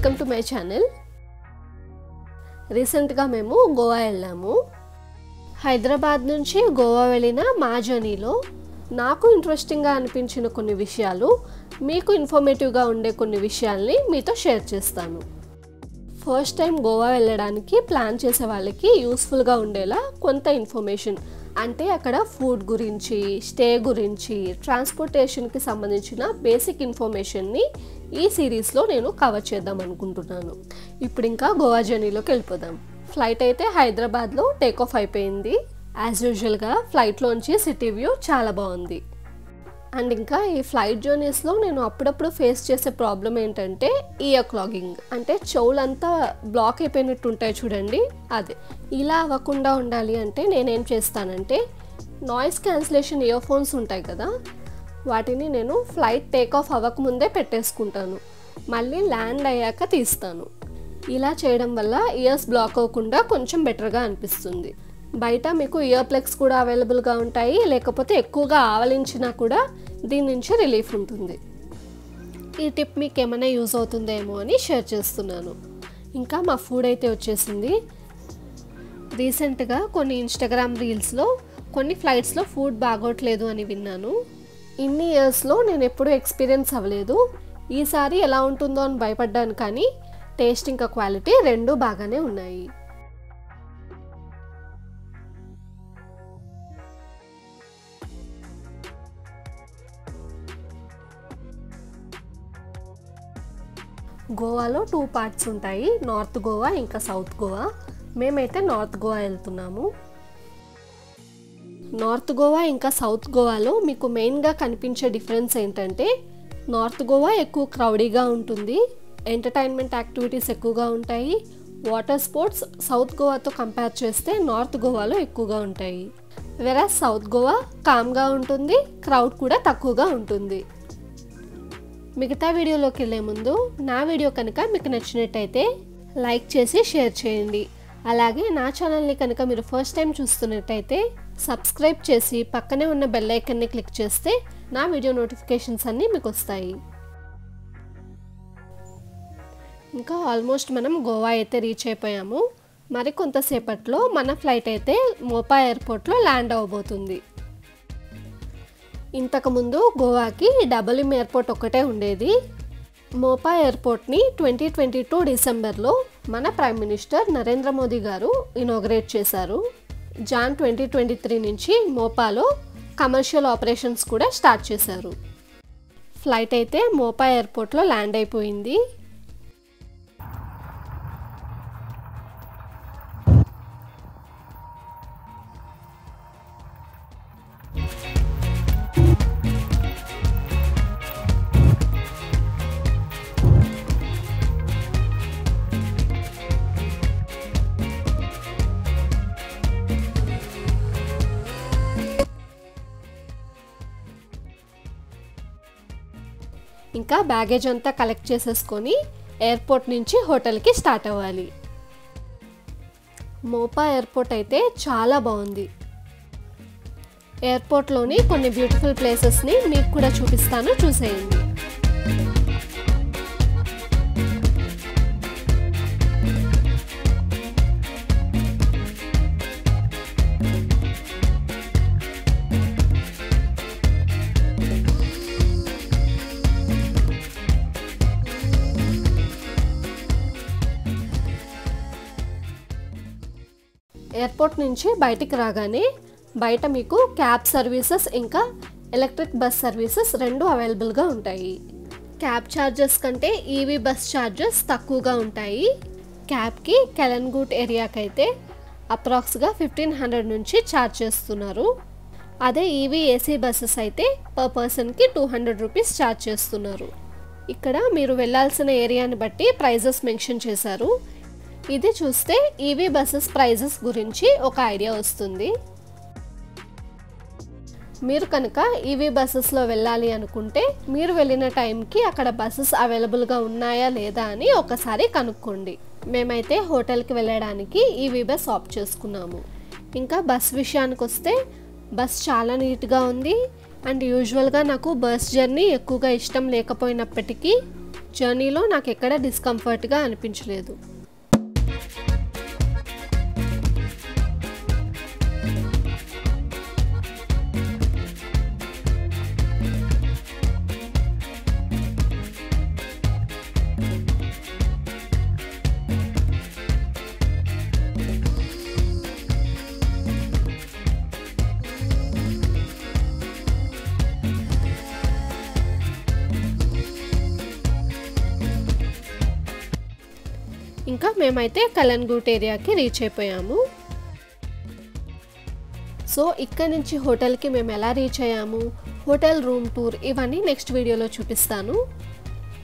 Welcome to my channel. రీసెంట్గా మేము గోవా వెళ్ళాము. హైదరాబాద్ నుంచి గోవా వెళ్ళిన మా జర్నీలో నాకు ఇంట్రెస్టింగ్గా అనిపించిన కొన్ని విషయాలు, మీకు ఇన్ఫర్మేటివ్గా ఉండే కొన్ని విషయాల్ని మీతో షేర్ చేస్తాను. ఫస్ట్ టైం గోవా వెళ్ళడానికి ప్లాన్ చేసే వాళ్ళకి యూస్ఫుల్గా ఉండేలా కొంత ఇన్ఫర్మేషన్, అంటే అక్కడ ఫుడ్ గురించి, స్టే గురించి, ట్రాన్స్పోర్టేషన్కి సంబంధించిన బేసిక్ ఇన్ఫర్మేషన్ని ఈ సిరీస్లో నేను కవర్ చేద్దాం అనుకుంటున్నాను. ఇప్పుడు ఇంకా గోవా జర్నీలోకి వెళ్ళిపోదాం. ఫ్లైట్ అయితే హైదరాబాద్లో టేక్ ఆఫ్ అయిపోయింది. యాజ్ యూజువల్గా ఫ్లైట్లోంచి సిటీ వ్యూ చాలా బాగుంది. అండ్ ఇంకా ఈ ఫ్లైట్ జర్నీస్లో నేను అప్పుడప్పుడు ఫేస్ చేసే ప్రాబ్లం ఏంటంటే ఇయర్ క్లాగింగ్, అంటే చెవులంతా బ్లాక్ అయిపోయినట్టు ఉంటాయి చూడండి, అదే. ఇలా అవ్వకుండా ఉండాలి అంటే నేనేం చేస్తానంటే నాయిస్ క్యాన్సిలేషన్ ఇయర్ ఫోన్స్ ఉంటాయి కదా, వాటిని నేను ఫ్లైట్ టేక్ ఆఫ్ అవ్వకముందే పెట్టేసుకుంటాను, మళ్ళీ ల్యాండ్ అయ్యాక తీస్తాను. ఇలా చేయడం వల్ల ఇయర్స్ బ్లాక్ అవ్వకుండా కొంచెం బెటర్గా అనిపిస్తుంది. బయట మీకు ఇయర్ ప్లగ్స్ కూడా అవైలబుల్గా ఉంటాయి, లేకపోతే ఎక్కువగా ఆవలించినా కూడా దీని నుంచి రిలీఫ్ ఉంటుంది. ఈ టిప్ మీకు ఏమైనా యూజ్ అవుతుందేమో అని షేర్ చేస్తున్నాను. ఇంకా మా ఫుడ్ అయితే వచ్చేసింది. రీసెంట్గా కొన్ని ఇన్స్టాగ్రామ్ రీల్స్లో కొన్ని ఫ్లైట్స్లో ఫుడ్ బాగోట్లేదు అని విన్నాను. ఇన్ని ఇయర్స్లో నేను ఎప్పుడూ ఎక్స్పీరియన్స్ అవ్వలేదు. ఈసారి ఎలా ఉంటుందో అని భయపడ్డాను, కానీ టేస్ట్ ఇంకా క్వాలిటీ రెండూ బాగానే ఉన్నాయి. గోవాలో 2 పార్ట్స్ ఉంటాయి, నార్త్ గోవా ఇంకా సౌత్ గోవా. మేమైతే నార్త్ గోవా వెళ్తున్నాము. నార్త్ గోవా ఇంకా సౌత్ గోవాలో మీకు మెయిన్గా కనిపించే డిఫరెన్స్ ఏంటంటే, నార్త్ గోవా ఎక్కువ క్రౌడీగా ఉంటుంది, ఎంటర్టైన్మెంట్ యాక్టివిటీస్ ఎక్కువగా ఉంటాయి, వాటర్ స్పోర్ట్స్ సౌత్ గోవాతో కంపేర్ చేస్తే నార్త్ గోవాలో ఎక్కువగా ఉంటాయి. వెరాజ్ సౌత్ గోవా కామ్గా ఉంటుంది, క్రౌడ్ కూడా తక్కువగా ఉంటుంది. మిగతా వీడియోలోకి వెళ్ళే ముందు నా వీడియో కనుక మీకు నచ్చినట్టయితే లైక్ చేసి షేర్ చేయండి. అలాగే నా ఛానల్ని కనుక మీరు ఫస్ట్ టైం చూస్తున్నట్టయితే సబ్స్క్రైబ్ చేసి పక్కనే ఉన్న బెల్ ఐకాన్ని క్లిక్ చేస్తే నా వీడియో నోటిఫికేషన్స్ అన్నీ మీకు వస్తాయి. ఇంకా ఆల్మోస్ట్ మనం గోవా అయితే రీచ్ అయిపోయాము. మరి కొంతసేపట్లో మన ఫ్లైట్ అయితే మోపా ఎయిర్పోర్ట్లో ల్యాండ్ అవ్వబోతుంది. ఇంతకుముందు గోవాకి డబుల్ ఎయిర్పోర్ట్ ఒకటే ఉండేది. మోపా ఎయిర్పోర్ట్ని 2022 డిసెంబర్లో మన ప్రైమ్ మినిస్టర్ నరేంద్ర మోదీ గారు ఇనాగ్రేట్ చేశారు. జాన్ 2023 నుంచి మోపాలో కమర్షియల్ ఆపరేషన్స్ కూడా స్టార్ట్ చేశారు. ఫ్లైట్ అయితే మోపా ఎయిర్పోర్ట్లో ల్యాండ్ అయిపోయింది. ఇంకా బ్యాగేజ్ అంతా కలెక్ట్ చేసేసుకొని ఎయిర్పోర్ట్ నుంచి హోటల్కి స్టార్ట్ అవ్వాలి. మోపా ఎయిర్పోర్ట్ అయితే చాలా బాగుంది. ఎయిర్పోర్ట్లోని కొన్ని బ్యూటిఫుల్ ప్లేసెస్ని మీకు కూడా చూపిస్తాను, చూసేయండి. ఎయిర్పోర్ట్ నుంచి బయటికి రాగానే బయట మీకు క్యాబ్ సర్వీసెస్ ఇంకా ఎలక్ట్రిక్ బస్ సర్వీసెస్ రెండు అవైలబుల్గా ఉంటాయి. క్యాబ్ ఛార్జెస్ కంటే ఈవీ బస్ ఛార్జెస్ తక్కువగా ఉంటాయి. క్యాబ్కి కెలన్గూట్ ఏరియాకి అయితే అప్రాక్స్గా 1500 నుంచి ఛార్జ్ చేస్తున్నారు. అదే ఈవీ ఏసీ బస్సెస్ అయితే పర్ పర్సన్కి 200 రూపీస్ ఛార్జ్ చేస్తున్నారు. ఇక్కడ మీరు వెళ్ళాల్సిన ఏరియాని బట్టి ప్రైజెస్ మెన్షన్ చేశారు. ఇది చూస్తే ఈవీ బస్సెస్ ప్రైజెస్ గురించి ఒక ఐడియా వస్తుంది. మీరు కనుక ఈవీ బస్సెస్లో వెళ్ళాలి అనుకుంటే మీరు వెళ్ళిన టైంకి అక్కడ బస్సెస్ అవైలబుల్గా ఉన్నాయా లేదా అని ఒకసారి కనుక్కోండి. మేమైతే హోటల్కి వెళ్ళడానికి ఈవీ బస్ ఆప్ట్ చేసుకున్నాము. ఇంకా బస్ విషయానికి వస్తే బస్ చాలా నీట్గా ఉంది. అండ్ యూజువల్గా నాకు బస్ జర్నీ ఎక్కువగా ఇష్టం లేకపోయినప్పటికీ జర్నీలో నాకు ఎక్కడ డిస్కంఫర్ట్గా అనిపించలేదు. ఇంకా మేమైతే కలన్గూట్ ఏరియాకి రీచ్ అయిపోయాము. సో ఇక్కడ నుంచి హోటల్కి మేము ఎలా రీచ్ అయ్యాము, హోటల్ రూమ్ టూర్ ఇవన్నీ నెక్స్ట్ వీడియోలో చూపిస్తాను.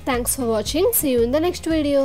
Thanks for watching. See you in the next video.